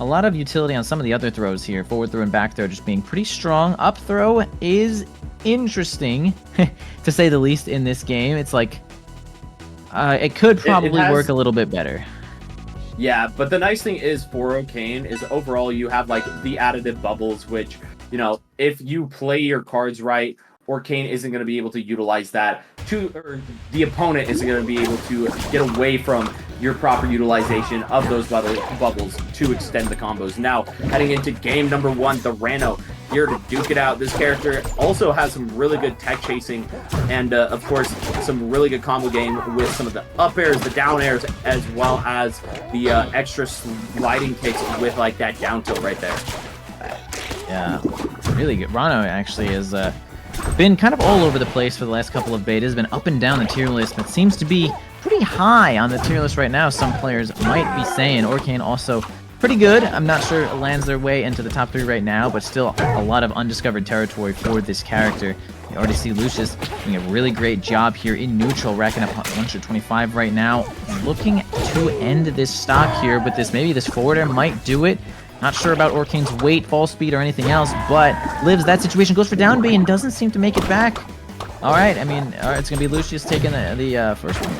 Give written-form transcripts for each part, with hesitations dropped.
a lot of utility on some of the other throws here. Forward throw and back throw just being pretty strong. Up throw is interesting, to say the least, in this game. It's like, it could probably work a little bit better. Yeah, but the nice thing is for Orcane is overall you have like the additive bubbles, which, you know, if you play your cards right, Orcane isn't going to be able to utilize that or the opponent isn't going to be able to get away from your proper utilization of those bubbles to extend the combos. Now, heading into game number 1, the Ranno here to duke it out. This character also has some really good tech chasing and, of course, some really good combo game with some of the up airs, the down airs, as well as the extra sliding kicks with, like, that down tilt right there. Yeah, really good. Ranno actually is been kind of all over the place for the last couple of betas, been up and down the tier list, but seems to be pretty high on the tier list right now, some players might be saying. Orcane also pretty good. I'm not sure it lands their way into the top 3 right now, but still a lot of undiscovered territory for this character. You already see Lucius doing a really great job here in neutral, racking up 125 right now. Looking to end this stock here, but maybe this forward air might do it. Not sure about Orcane's weight, fall speed, or anything else, but lives that situation, goes for down B, and doesn't seem to make it back. All right, I mean, it's going to be Lucius taking the first one.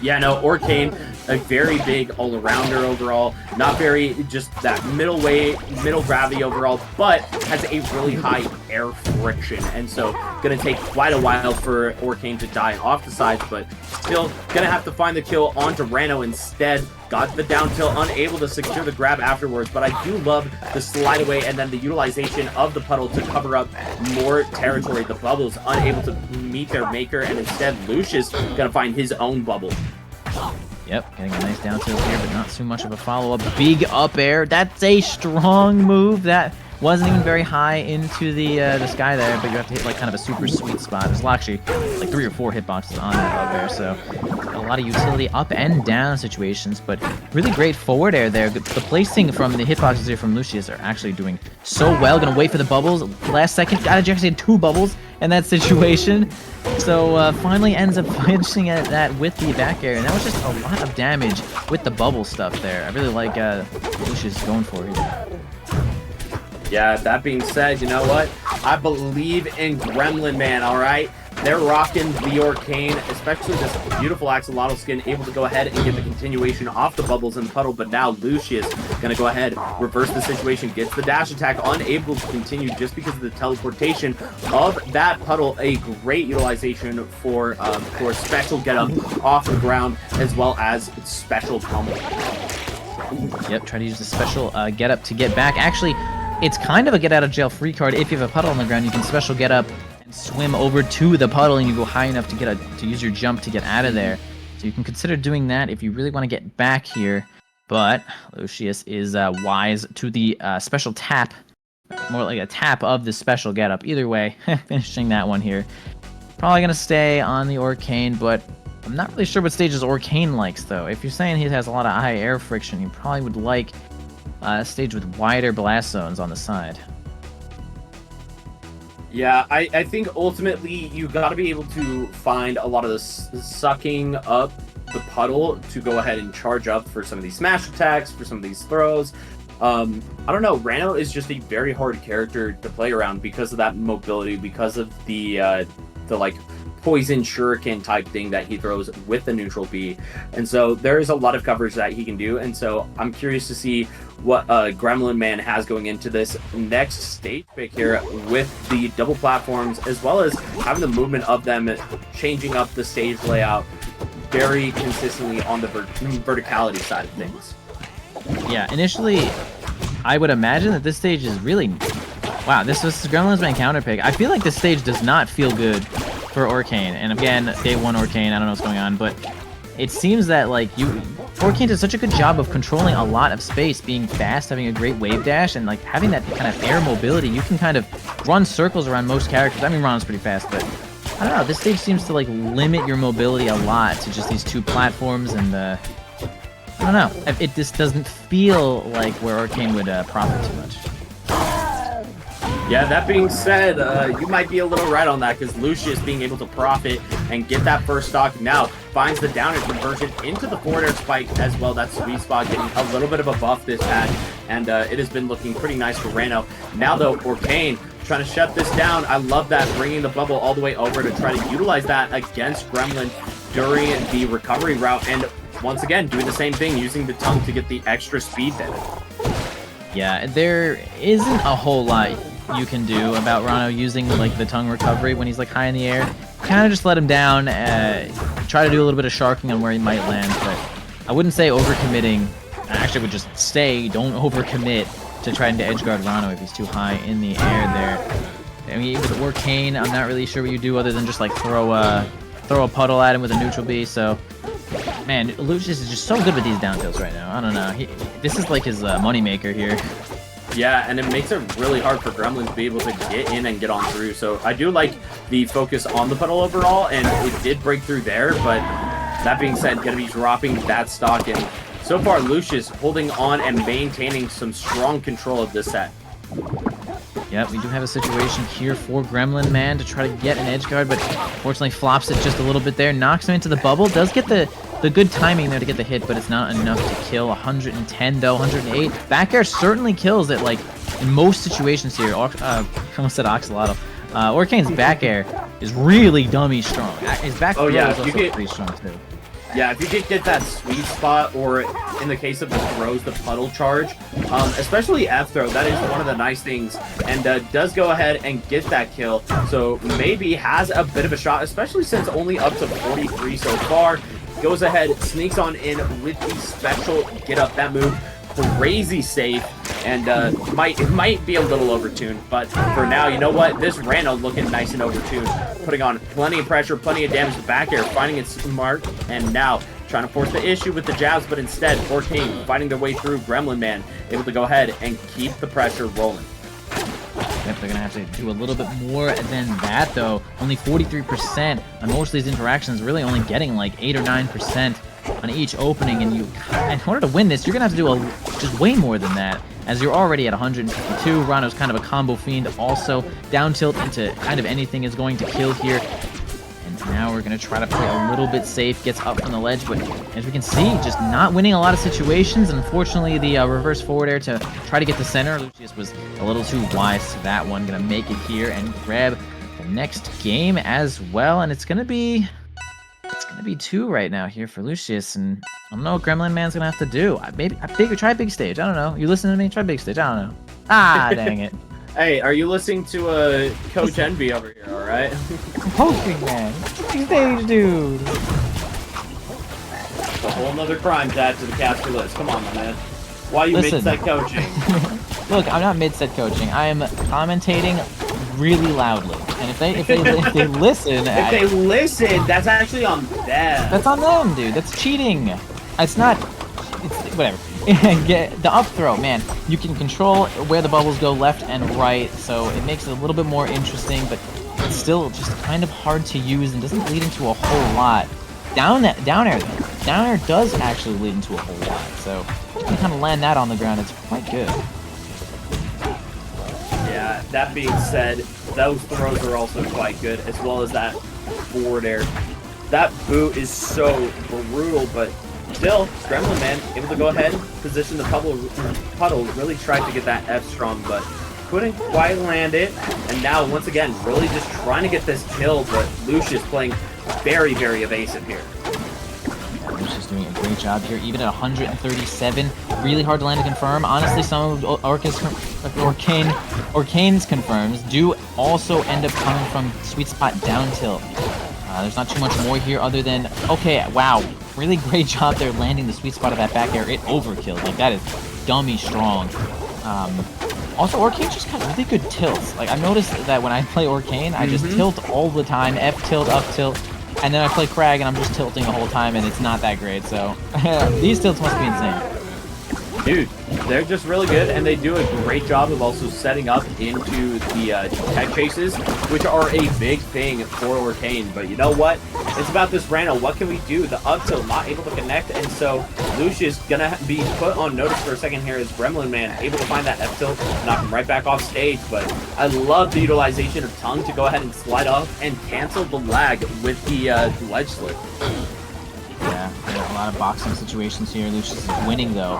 Yeah, no, Orcane, a very big all-arounder overall. Not very, just that middle weight, middle gravity overall, but has a really high air friction. And so, going to take quite a while for Orcane to die off the sides, but still going to have to find the kill onto Ranno instead. Got the down tilt, unable to secure the grab afterwards, but I do love the slide away and then the utilization of the puddle to cover up more territory. The bubbles unable to meet their maker, and instead Lucius gonna find his own bubble. Yep, getting a nice down tilt here, but not too much of a follow-up. Big up air. That's a strong move. That wasn't even very high into the sky there, but you have to hit like kind of a super sweet spot. There's actually like 3 or 4 hitboxes on that up air, so a lot of utility up and down situations, but really great forward air there. The placing from the hitboxes here from Lucius are actually doing so well. Gonna wait for the bubbles. Last second, got actually had 2 bubbles in that situation. So finally ends up finishing at that with the back air, and that was just a lot of damage with the bubble stuff there. I really like Lucius going for it. Yeah, that being said, you know what? I believe in Gremlinman, all right? They're rocking the Orcane, especially this beautiful axolotl skin, able to go ahead and get the continuation off the bubbles in the puddle, but now Lucius gonna go ahead, reverse the situation, gets the dash attack, unable to continue just because of the teleportation of that puddle. A great utilization for special get up off the ground, as well as special pummel. Yep, try to use the special get up to get back. Actually, it's kind of a get out of jail free card. If you have a puddle on the ground, you can special get up and swim over to the puddle, and you go high enough to use your jump to get out of there. So you can consider doing that if you really want to get back here. But Lucius is wise to the special tap, more like a tap of the special get up. Either way, finishing that one here. Probably gonna stay on the Orcane, but I'm not really sure what stages Orcane likes though. If you're saying he has a lot of high air friction, he probably would like a stage with wider blast zones on the side. Yeah, I think ultimately you got to be able to find a lot of this sucking up the puddle to go ahead and charge up for some of these smash attacks, for some of these throws. I don't know, Ranno is just a very hard character to play around because of that mobility, because of the like poison shuriken type thing that he throws with the neutral B. And so there is a lot of coverage that he can do, and so I'm curious to see what Gremlinman has going into this next stage pick here with the double platforms, as well as having the movement of them changing up the stage layout very consistently on the verticality side of things. Yeah, initially I would imagine that this stage is really... Wow, this was Gremlinman counter pick. I feel like this stage does not feel good for Orcane. And again, day 1 Orcane, I don't know what's going on, but it seems that like Orcane does such a good job of controlling a lot of space, being fast, having a great wave dash, and like having that kind of air mobility. You can kind of run circles around most characters. I mean, Ron's pretty fast, but I don't know. This stage seems to like limit your mobility a lot to just these 2 platforms, and I don't know. It just doesn't feel like where Orcane would profit too much. Yeah, that being said, you might be a little right on that because Lucius being able to profit and get that first stock now finds the down air conversion into the forward air spike as well. That sweet spot getting a little bit of a buff this patch, and it has been looking pretty nice for Ranno. Now though, Orcane trying to shut this down. I love that, bringing the bubble all the way over to try to utilize that against Gremlin during the recovery route, and once again doing the same thing, using the tongue to get the extra speed there. Yeah, there isn't a whole lot you can do about Ranno using like the tongue recovery when he's like high in the air. Kind of just let him down, try to do a little bit of sharking on where he might land, but I wouldn't say overcommitting. I actually would just say don't overcommit to trying to edgeguard Ranno if he's too high in the air there. I mean, with Orcane, I'm not really sure what you do other than just like throw a puddle at him with a neutral B. So, man, Lucius is just so good with these down tilts right now. I don't know. This is like his moneymaker here. Yeah, and it makes it really hard for Gremlin to be able to get in and get on through. So I do like the focus on the puddle overall, and it did break through there. But that being said, going to be dropping that stock. And so far, Lucius holding on and maintaining some strong control of this set. Yep, we do have a situation here for Gremlinman to try to get an edge guard, but fortunately flops it just a little bit there, knocks him into the bubble, does get the good timing there to get the hit, but it's not enough to kill. 110 though, 108. Back air certainly kills it, like, in most situations here. I almost said Oxalotl. Orcane's back air is really dummy strong. His back throw is also pretty strong too. Yeah, if you could get that sweet spot, or in the case of the throws, the puddle charge, especially F throw, that is one of the nice things, and does go ahead and get that kill, so maybe has a bit of a shot, especially since only up to 43 so far. Goes ahead, sneaks on in with the special get up. That move, crazy safe, and it might be a little overtuned, but for now, you know what? This Ranno looking nice and overtuned, putting on plenty of pressure, plenty of damage to back air, finding it smart, and now trying to force the issue with the jabs, but instead, Orcane fighting their way through. Gremlinman able to go ahead and keep the pressure rolling. Yep, they're going to have to do a little bit more than that, though. Only 43% on most of these interactions, really only getting like 8 or 9% on each opening, and in order to win this, you're going to have to do just way more than that, as you're already at 152. Ranno's kind of a combo fiend also. Down tilt into kind of anything is going to kill here. And now we're going to try to play a little bit safe, gets up from the ledge, but as we can see, just not winning a lot of situations. Unfortunately, the reverse forward air to try to get the center. Lucius was a little too wise to that one. Going to make it here and grab the next game as well, and it's going to be 2 right now here for Lucius, and I don't know what Gremlinman's gonna have to do. Try big stage. I don't know. You listening to me? Try big stage. I don't know. Ah, dang it. Hey, are you listening to Coach Envy over here? All right. I'm hosting, man. Big stage, dude. A whole nother crime to add to the caster list. Come on, my man. Why are you mid-set coaching? Look, I'm not mid-set coaching. I am commentating really loudly, and if they listen, that's actually on them. That's on them, dude. That's cheating. It's not. It's whatever. Get the up throw, man. You can control where the bubbles go left and right, so it makes it a little bit more interesting, but it's still just kind of hard to use and doesn't lead into a whole lot. Down air though. Down air does actually lead into a whole lot, so you can kind of land that on the ground. It's quite good. Yeah, that being said, those throws are also quite good, as well as that forward air. That boot is so brutal, but still, Gremlinman able to go ahead, position the puddle, really tried to get that F strong, but couldn't quite land it. And now, once again, really just trying to get this kill, but Lucius playing very, very evasive here. Lucius doing a great job here, even at 137. Really hard to land to confirm. Honestly, some of Orcane's confirms do also end up coming from sweet spot down tilt. There's not too much more here other than, okay, wow, really great job there landing the sweet spot of that back air. It overkilled. Like, that is dummy strong. Also, Orcane just got really good tilts. Like, I've noticed that when I play Orcane, I just tilt all the time, F tilt, up tilt, and then I play Crag and I'm just tilting the whole time, and it's not that great, so these tilts must be insane. Dude, they're just really good, and they do a great job of also setting up into the tech chases, which are a big thing for Orcane. But you know what? It's about this Ranno. What can we do? The up tilt not able to connect, and so Lucius gonna be put on notice for a second here as Gremlinman able to find that F tilt, knock him right back off stage. But I love the utilization of Tongue to go ahead and slide off and cancel the lag with the ledge slip. Yeah, a lot of boxing situations here. Lucius is winning, though,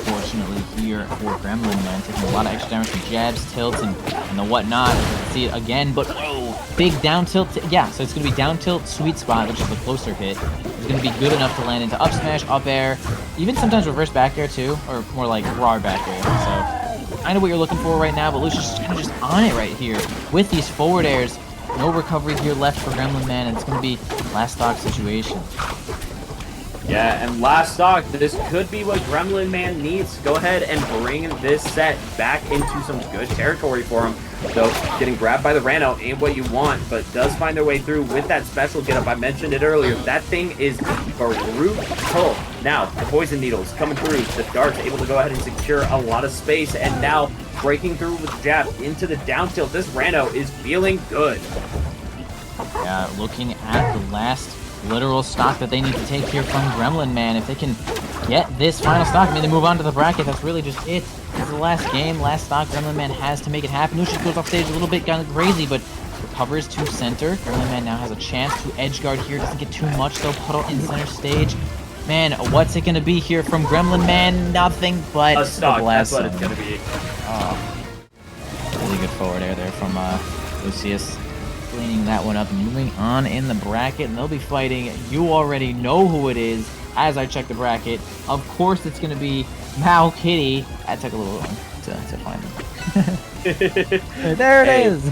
fortunately, here for Gremlinman, taking a lot of extra damage from jabs, tilts, and the whatnot. You can see it again, but oh, big down tilt. Yeah, so it's going to be down tilt, sweet spot, which is the closer hit. It's going to be good enough to land into up smash, up air, even sometimes reverse back air, too, or more like raw back air. So I know what you're looking for right now, but Lucius is kind of just on it right here with these forward airs. No recovery here left for Gremlinman, and it's going to be last stock situation. Yeah, and last stock, this could be what Gremlinman needs to go ahead and bring this set back into some good territory for him. So, getting grabbed by the Ranno ain't what you want, but does find their way through with that special get-up. I mentioned it earlier. That thing is brutal. Now, the poison needles coming through. The darts able to go ahead and secure a lot of space, and now breaking through with jab into the down tilt. This Ranno is feeling good. Yeah, looking at the last literal stock that they need to take here from Gremlinman. If they can get this final stock, I mean, they move on to the bracket. That's really just it. This is the last game, last stock. Gremlinman has to make it happen. Lucius goes off stage a little bit, kind of crazy, but recovers to center. Gremlinman now has a chance to edge guard here. Doesn't get too much, though. Puddle in center stage. Man, what's it going to be here from Gremlinman? Nothing but a stock. That's what it's going to be. Oh, really good forward air there from Lucius. Cleaning that one up and moving on in the bracket, and they'll be fighting. You already know who it is as I check the bracket. Of course, it's going to be Mao Kitty. That took a little while to find him. There it is.